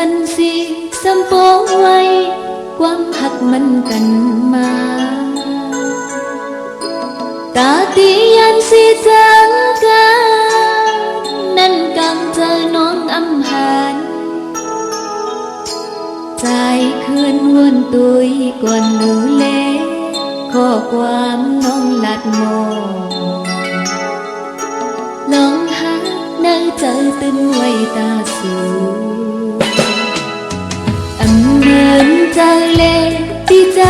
กันสิสัมโปไว้ความหักมันกันมาตาตียันสิจังกันนั่นกังเจอน้องอำหานใจคืนวนตุยก่อนหนูเล็กข้อความน้องลัดโมลองหาในใจตึงไว้ตาสูอำเมินใจเล็กที่ใจ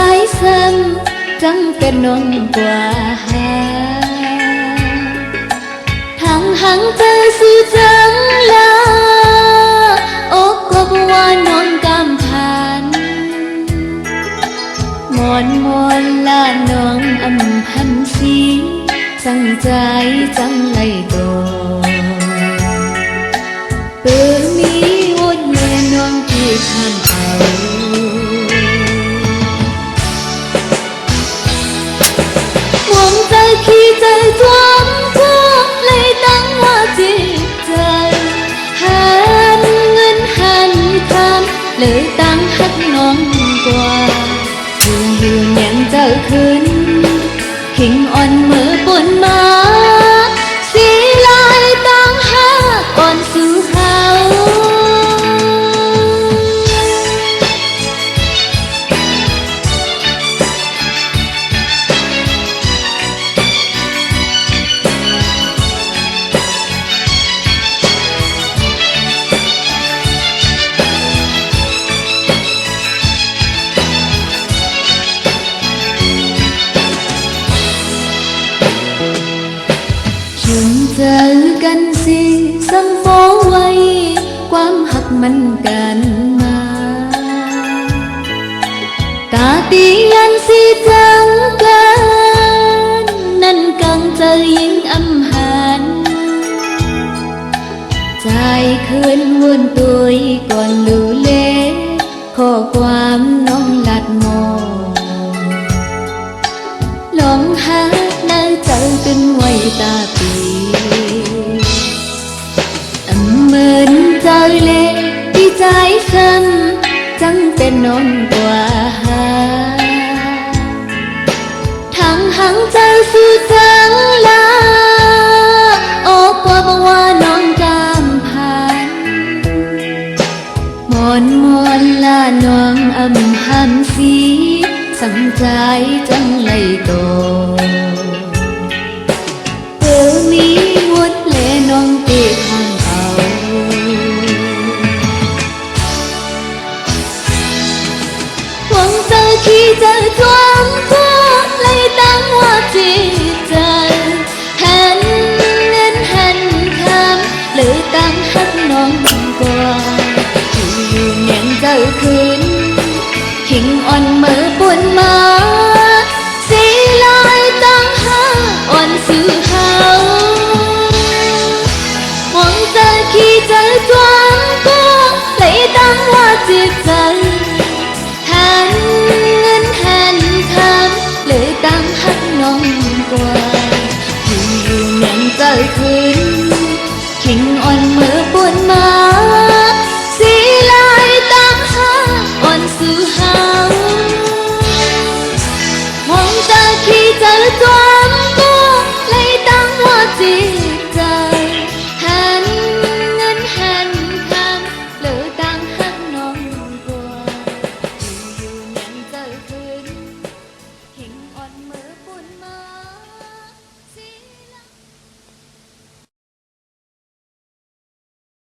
ซ้ำจังเป็นน้องกว่าหาทางหังใจสู่จังลาอกก็บว่าน้องกำผ่านมอนมอนลาน้องอำพันสีจังใจจังไหลโตเปิดมีวนแม่น้องที่ทำเอาหวังใจขี้ใจจวมทุกเลยตั้งว่าจิตใจหันเงินหันคำเลยตั้งหักน้องกว่ายืนยังเจ้าขึ้นขิงอ่อนเมื่อปนมาสีลายตั้งหักก่อนสู่เฮาจนเจอกันสิสัมโปไว้ความหักมันกันมาตาตียันสิจังกันนั่นกังเจอยิ่งอำหานใจคืนวนตุยก่อนลูเล็กข้อความน้องลัดโมลองหาในใจตึงไว้ตาตีเหมือนใจเล็กที่ใจซ้ำจังเป็นน้องกว่าหาทางหังใจสู่จังลาโอ้กว่าบอกว่าน้องกำผ่านมอนมอนลาน้องอำหันสีสังใจจังไหลโต